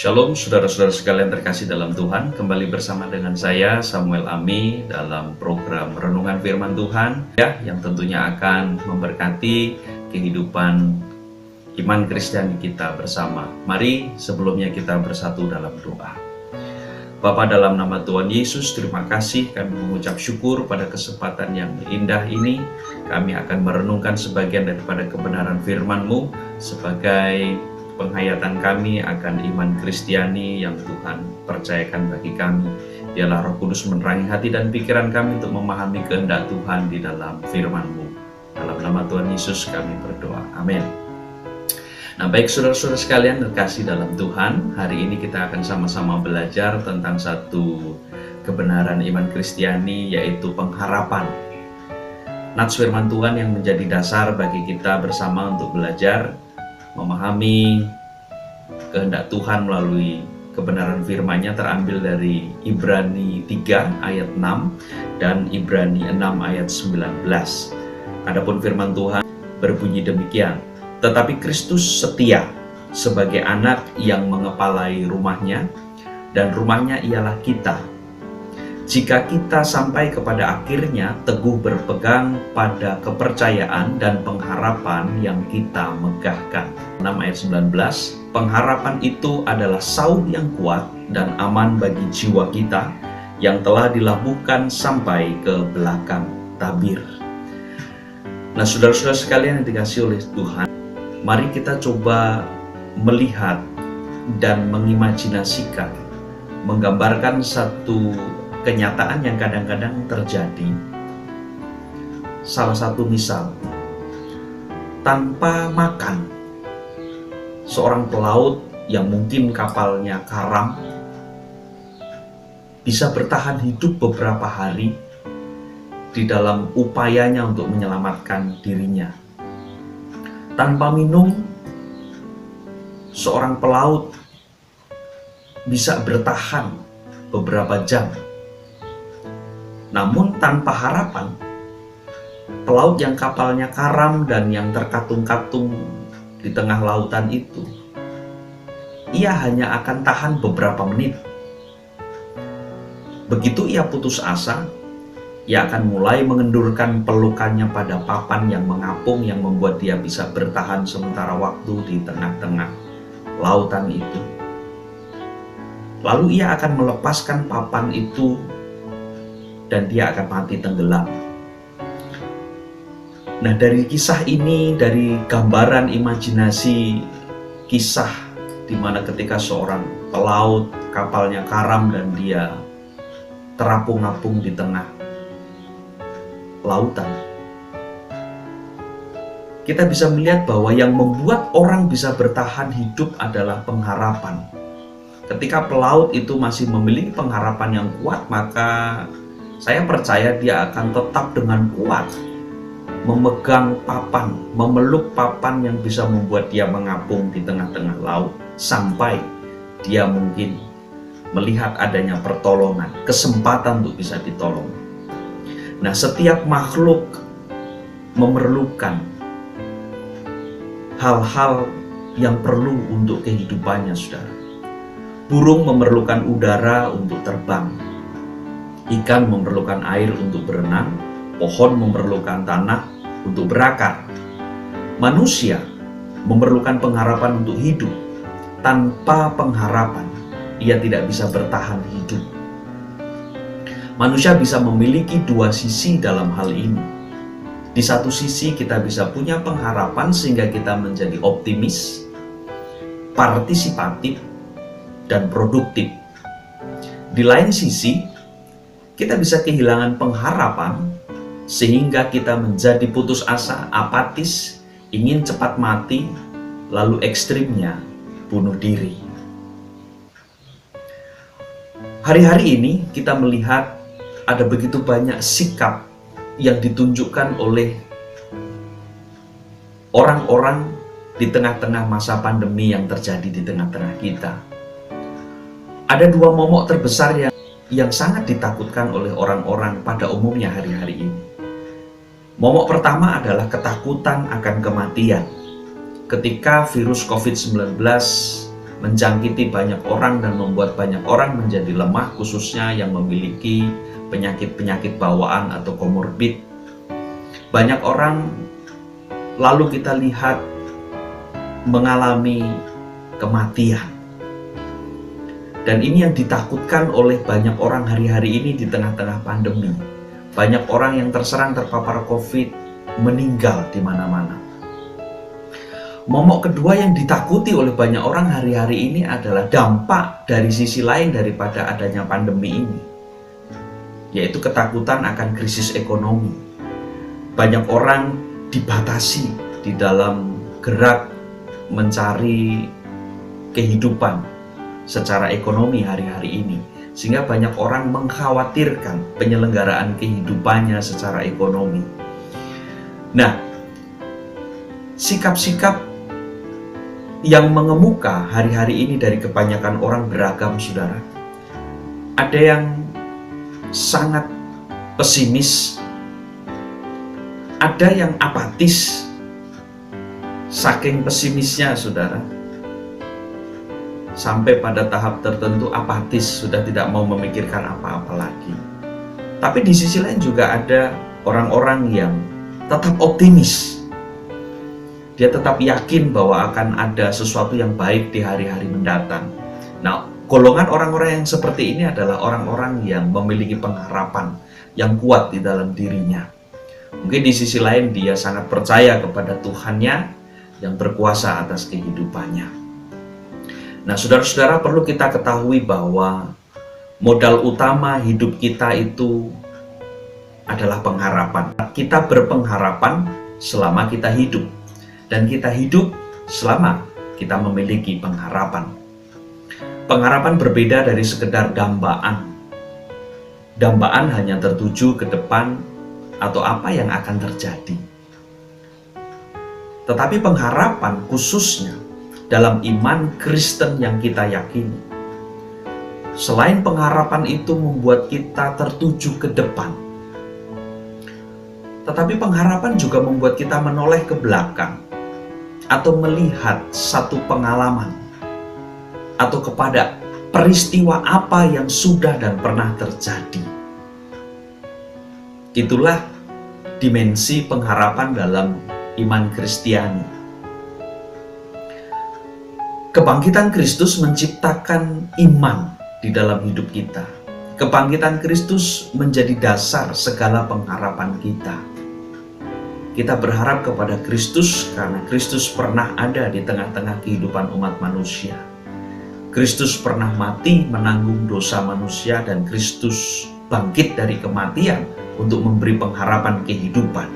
Shalom saudara-saudara sekalian terkasih dalam Tuhan. Kembali bersama dengan saya Samuel Ami dalam program Renungan Firman Tuhan yang tentunya akan memberkati kehidupan iman Kristiani kita bersama. Mari sebelumnya kita bersatu dalam doa. Bapa, dalam nama Tuhan Yesus, terima kasih kami mengucap syukur pada kesempatan yang indah ini. Kami akan merenungkan sebagian daripada kebenaran firman-Mu sebagai penghayatan kami akan iman Kristiani yang Tuhan percayakan bagi kami. Biarlah Roh Kudus menerangi hati dan pikiran kami untuk memahami kehendak Tuhan di dalam firman-Mu. Dalam nama Tuhan Yesus kami berdoa. Amin. Nah, baik saudara-saudara sekalian terkasih dalam Tuhan, hari ini kita akan sama-sama belajar tentang satu kebenaran iman Kristiani, yaitu pengharapan. Nats firman Tuhan yang menjadi dasar bagi kita bersama untuk belajar memahami kehendak Tuhan melalui kebenaran firman-Nya terambil dari Ibrani 3 ayat 6 dan Ibrani 6 ayat 19. Adapun firman Tuhan berbunyi demikian, tetapi Kristus setia sebagai anak yang mengepalai rumahnya, dan rumahnya ialah kita. Jika kita sampai kepada akhirnya teguh berpegang pada kepercayaan dan pengharapan yang kita megahkan. 6 ayat 19, pengharapan itu adalah sauh yang kuat dan aman bagi jiwa kita yang telah dilabuhkan sampai ke belakang tabir. Nah, saudara-saudara sekalian yang dikasihi oleh Tuhan, mari kita coba melihat dan mengimajinasikan, menggambarkan satu kenyataan yang kadang-kadang terjadi. Salah satu misal, tanpa makan, seorang pelaut yang mungkin kapalnya karam bisa bertahan hidup beberapa hari di dalam upayanya untuk menyelamatkan dirinya. Tanpa minum, seorang pelaut bisa bertahan beberapa jam. Namun tanpa harapan, pelaut yang kapalnya karam dan yang terkatung-katung di tengah lautan itu, ia hanya akan tahan beberapa menit. Begitu ia putus asa, ia akan mulai mengendurkan pelukannya pada papan yang mengapung yang membuat dia bisa bertahan sementara waktu di tengah-tengah lautan itu. Lalu ia akan melepaskan papan itu dan dia akan mati tenggelam. Nah, dari kisah ini, dari gambaran imajinasi kisah di mana ketika seorang pelaut kapalnya karam dan dia terapung-apung di tengah lautan, kita bisa melihat bahwa yang membuat orang bisa bertahan hidup adalah pengharapan. Ketika pelaut itu masih memiliki pengharapan yang kuat, maka saya percaya dia akan tetap dengan kuat memegang papan, memeluk papan yang bisa membuat dia mengapung di tengah-tengah laut sampai dia mungkin melihat adanya pertolongan, kesempatan untuk bisa ditolong. Nah, setiap makhluk memerlukan hal-hal yang perlu untuk kehidupannya, saudara. Burung memerlukan udara untuk terbang. Ikan memerlukan air untuk berenang, pohon memerlukan tanah untuk berakar. Manusia memerlukan pengharapan untuk hidup. Tanpa pengharapan, ia tidak bisa bertahan hidup. Manusia bisa memiliki dua sisi dalam hal ini. Di satu sisi kita bisa punya pengharapan sehingga kita menjadi optimis, partisipatif, dan produktif. Di lain sisi, kita bisa kehilangan pengharapan sehingga kita menjadi putus asa, apatis, ingin cepat mati, lalu ekstrimnya bunuh diri. Hari-hari ini kita melihat ada begitu banyak sikap yang ditunjukkan oleh orang-orang di tengah-tengah masa pandemi yang terjadi di tengah-tengah kita. Ada dua momok terbesar yang sangat ditakutkan oleh orang-orang pada umumnya hari-hari ini. Momok pertama adalah ketakutan akan kematian. Ketika virus COVID-19 menjangkiti banyak orang dan membuat banyak orang menjadi lemah, khususnya yang memiliki penyakit-penyakit bawaan atau komorbid. Banyak orang lalu kita lihat mengalami kematian. Dan ini yang ditakutkan oleh banyak orang hari-hari ini di tengah-tengah pandemi. Banyak orang yang terpapar COVID meninggal di mana-mana. Momok kedua yang ditakuti oleh banyak orang hari-hari ini adalah dampak dari sisi lain daripada adanya pandemi ini, yaitu ketakutan akan krisis ekonomi. Banyak orang dibatasi di dalam gerak mencari kehidupan secara ekonomi hari-hari ini, sehingga banyak orang mengkhawatirkan penyelenggaraan kehidupannya secara ekonomi. Nah, sikap-sikap yang mengemuka hari-hari ini dari kebanyakan orang beragam, saudara. Ada yang sangat pesimis, ada yang apatis. Saking pesimisnya, saudara, sampai pada tahap tertentu apatis, sudah tidak mau memikirkan apa-apa lagi. Tapi di sisi lain juga ada orang-orang yang tetap optimis. Dia tetap yakin bahwa akan ada sesuatu yang baik di hari-hari mendatang. Nah, golongan orang-orang yang seperti ini adalah orang-orang yang memiliki pengharapan yang kuat di dalam dirinya. Mungkin di sisi lain dia sangat percaya kepada Tuhannya yang berkuasa atas kehidupannya. Nah, saudara-saudara, perlu kita ketahui bahwa modal utama hidup kita itu adalah pengharapan. Kita berpengharapan selama kita hidup. Dan kita hidup selama kita memiliki pengharapan. Pengharapan berbeda dari sekedar dambaan. Dambaan hanya tertuju ke depan atau apa yang akan terjadi. Tetapi pengharapan khususnya dalam iman Kristen yang kita yakini. Selain pengharapan itu membuat kita tertuju ke depan, tetapi pengharapan juga membuat kita menoleh ke belakang atau melihat satu pengalaman atau kepada peristiwa apa yang sudah dan pernah terjadi. Itulah dimensi pengharapan dalam iman Kristiani. Kebangkitan Kristus menciptakan iman di dalam hidup kita. Kebangkitan Kristus menjadi dasar segala pengharapan kita. Kita berharap kepada Kristus karena Kristus pernah ada di tengah-tengah kehidupan umat manusia. Kristus pernah mati menanggung dosa manusia dan Kristus bangkit dari kematian untuk memberi pengharapan kehidupan.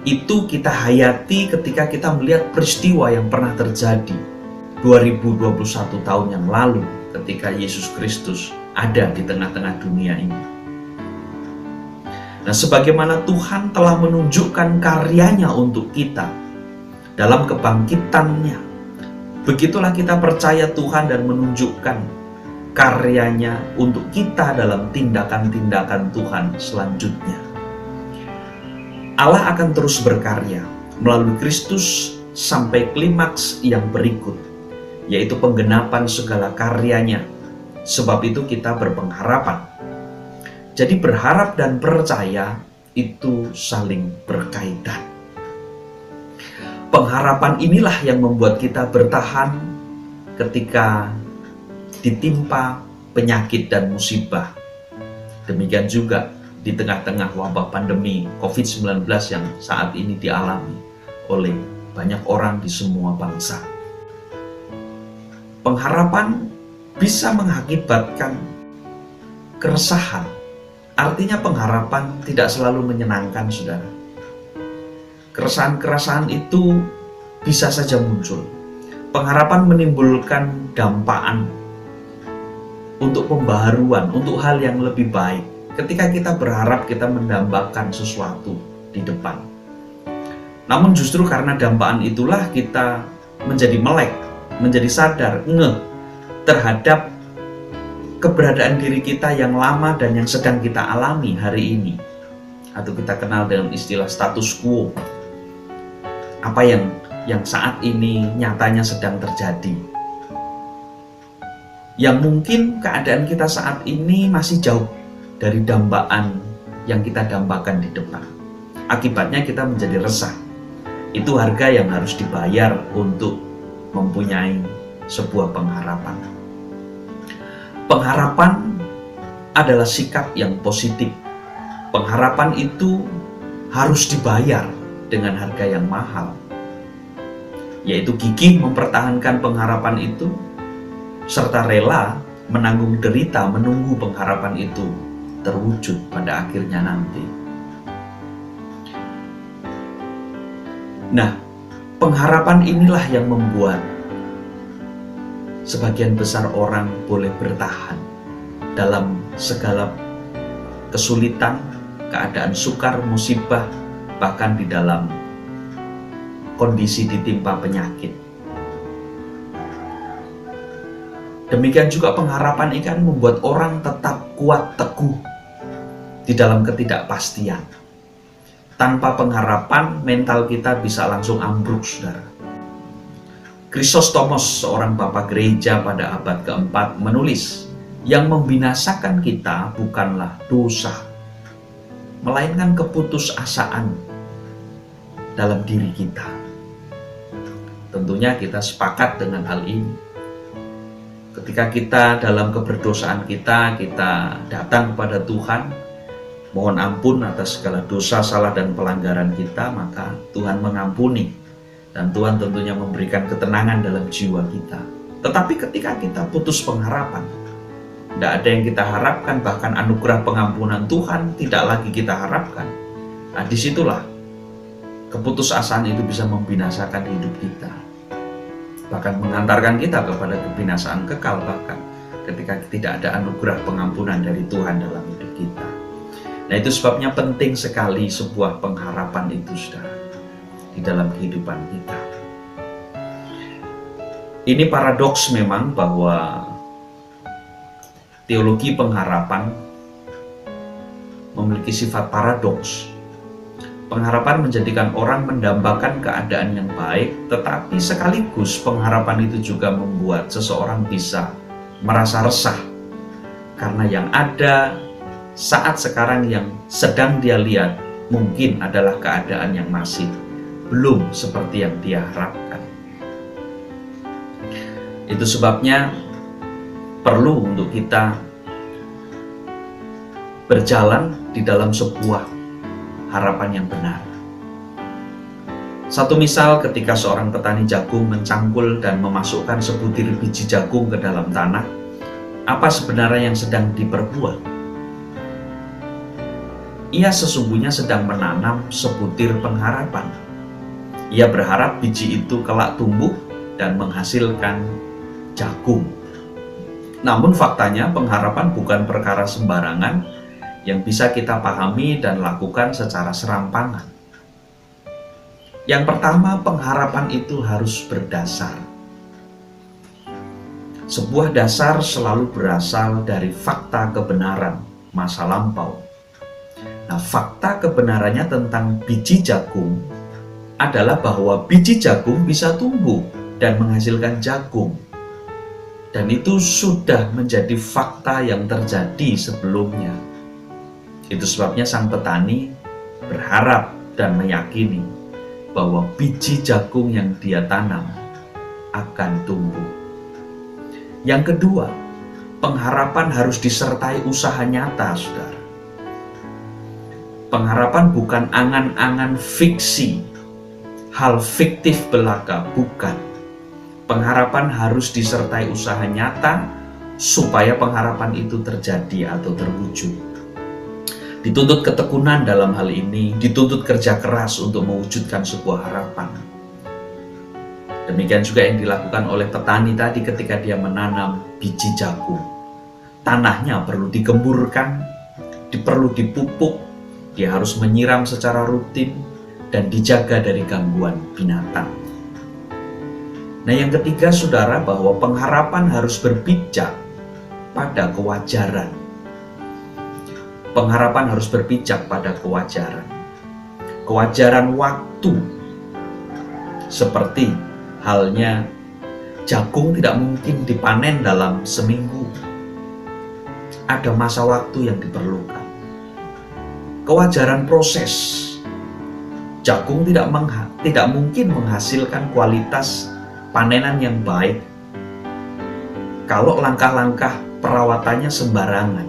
Itu kita hayati ketika kita melihat peristiwa yang pernah terjadi 2021 tahun yang lalu ketika Yesus Kristus ada di tengah-tengah dunia ini. Nah, sebagaimana Tuhan telah menunjukkan karyanya untuk kita dalam kebangkitannya, begitulah kita percaya Tuhan dan menunjukkan karyanya untuk kita dalam tindakan-tindakan Tuhan selanjutnya. Allah akan terus berkarya melalui Kristus sampai klimaks yang berikut, yaitu penggenapan segala karyanya. Sebab itu kita berpengharapan. Jadi berharap dan percaya itu saling berkaitan. Pengharapan inilah yang membuat kita bertahan ketika ditimpa penyakit dan musibah. Demikian juga di tengah-tengah wabah pandemi COVID-19 yang saat ini dialami oleh banyak orang di semua bangsa. Pengharapan bisa mengakibatkan keresahan. Artinya pengharapan tidak selalu menyenangkan, saudara. Keresahan-keresahan itu bisa saja muncul. Pengharapan menimbulkan dampaan untuk pembaharuan, untuk hal yang lebih baik. Ketika kita berharap kita mendambakan sesuatu di depan. Namun justru karena dampaan itulah kita menjadi melek, menjadi sadar, ngeh terhadap keberadaan diri kita yang lama dan yang sedang kita alami hari ini, atau kita kenal dengan istilah status quo. Apa yang saat ini nyatanya sedang terjadi. yang mungkin keadaan kita saat ini masih jauh dari dambaan yang kita dambakan di depan. Akibatnya kita menjadi resah. Itu harga yang harus dibayar untuk mempunyai sebuah pengharapan. Pengharapan adalah sikap yang positif. Pengharapan itu harus dibayar dengan harga yang mahal, yaitu gigih mempertahankan pengharapan itu, serta rela menanggung derita menunggu pengharapan itu terwujud pada akhirnya nanti. Nah, pengharapan inilah yang membuat sebagian besar orang boleh bertahan dalam segala kesulitan, keadaan sukar, musibah, bahkan di dalam kondisi ditimpa penyakit. Demikian juga pengharapan ini kan membuat orang tetap kuat teguh di dalam ketidakpastian. Tanpa pengharapan, mental kita bisa langsung ambruk, saudara. Chrysostomos, seorang bapak gereja pada abad keempat, menulis, yang membinasakan kita bukanlah dosa, melainkan keputusasaan dalam diri kita. Tentunya kita sepakat dengan hal ini. Ketika kita dalam keberdosaan kita datang kepada Tuhan, mohon ampun atas segala dosa, salah, dan pelanggaran kita, maka Tuhan mengampuni. Dan Tuhan tentunya memberikan ketenangan dalam jiwa kita. Tetapi ketika kita putus pengharapan, tidak ada yang kita harapkan, bahkan anugerah pengampunan Tuhan tidak lagi kita harapkan. Nah, disitulah keputusasaan itu bisa membinasakan hidup kita. Bahkan mengantarkan kita kepada kebinasaan kekal, bahkan ketika tidak ada anugerah pengampunan dari Tuhan dalam hidup kita. Nah, itu sebabnya penting sekali sebuah pengharapan itu, saudara, di dalam kehidupan kita. Ini paradoks memang bahwa teologi pengharapan memiliki sifat paradoks. Pengharapan menjadikan orang mendambakan keadaan yang baik, tetapi sekaligus pengharapan itu juga membuat seseorang bisa merasa resah karena yang ada saat sekarang yang sedang dia lihat mungkin adalah keadaan yang masih belum seperti yang dia harapkan. Itu sebabnya perlu untuk kita berjalan di dalam sebuah harapan yang benar. Satu misal, ketika seorang petani jagung mencangkul dan memasukkan sebutir biji jagung ke dalam tanah, apa sebenarnya yang sedang diperbuat? Ia sesungguhnya sedang menanam sebutir pengharapan. Ia berharap biji itu kelak tumbuh dan menghasilkan jagung. Namun faktanya pengharapan bukan perkara sembarangan yang bisa kita pahami dan lakukan secara serampangan. Yang pertama, pengharapan itu harus berdasar. Sebuah dasar selalu berasal dari fakta kebenaran masa lampau. Nah, fakta kebenarannya tentang biji jagung adalah bahwa biji jagung bisa tumbuh dan menghasilkan jagung. Dan itu sudah menjadi fakta yang terjadi sebelumnya. Itu sebabnya sang petani berharap dan meyakini bahwa biji jagung yang dia tanam akan tumbuh. Yang kedua, pengharapan harus disertai usaha nyata, saudara. Pengharapan bukan angan-angan fiksi, hal fiktif belaka, bukan. Pengharapan harus disertai usaha nyata supaya pengharapan itu terjadi atau terwujud. Dituntut ketekunan dalam hal ini, dituntut kerja keras untuk mewujudkan sebuah harapan. Demikian juga yang dilakukan oleh petani tadi ketika dia menanam biji jagung. Tanahnya perlu digemburkan, perlu dipupuk, dia harus menyiram secara rutin, dan dijaga dari gangguan binatang. Nah, yang ketiga, saudara, bahwa pengharapan harus berpijak pada kewajaran. Pengharapan harus berpijak pada kewajaran. Kewajaran waktu. Seperti halnya Jagung tidak mungkin dipanen dalam seminggu. Ada masa waktu yang diperlukan. Kewajaran proses. Jagung tidak mungkin menghasilkan kualitas panenan yang baik kalau langkah-langkah perawatannya sembarangan.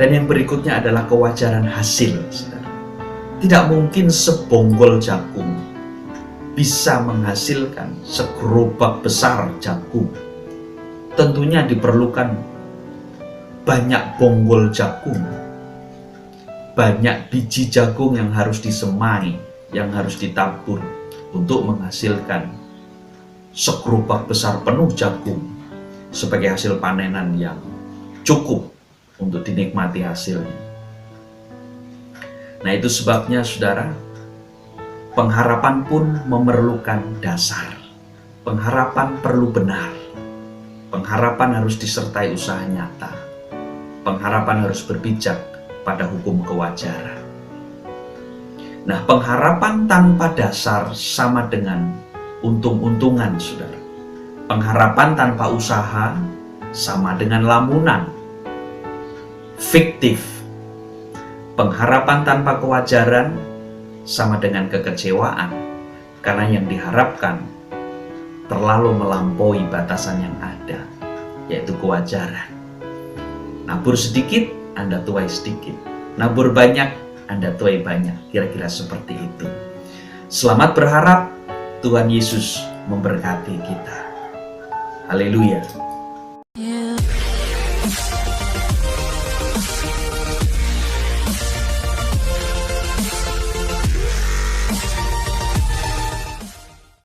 Dan yang berikutnya adalah kewajaran hasil. Tidak mungkin sebonggol jagung bisa menghasilkan segerobak besar jagung. Tentunya diperlukan banyak bonggol jagung, banyak biji jagung yang harus disemai, yang harus ditabur untuk menghasilkan segerobak besar penuh jagung sebagai hasil panenan yang cukup untuk dinikmati hasilnya. Nah, itu sebabnya saudara, pengharapan pun memerlukan dasar. Pengharapan perlu benar. Pengharapan harus disertai usaha nyata. Pengharapan harus berpijak pada hukum kewajaran. Nah, pengharapan tanpa dasar sama dengan untung-untungan, saudara. Pengharapan tanpa usaha sama dengan lamunan, fiktif. Pengharapan tanpa kewajaran sama dengan kekecewaan, karena yang diharapkan terlalu melampaui batasan yang ada, yaitu kewajaran. Nabur sedikit, Anda tuai sedikit. Nabur banyak, Anda tuai banyak. Kira-kira seperti itu. Selamat berharap. Tuhan Yesus memberkati kita. Haleluya.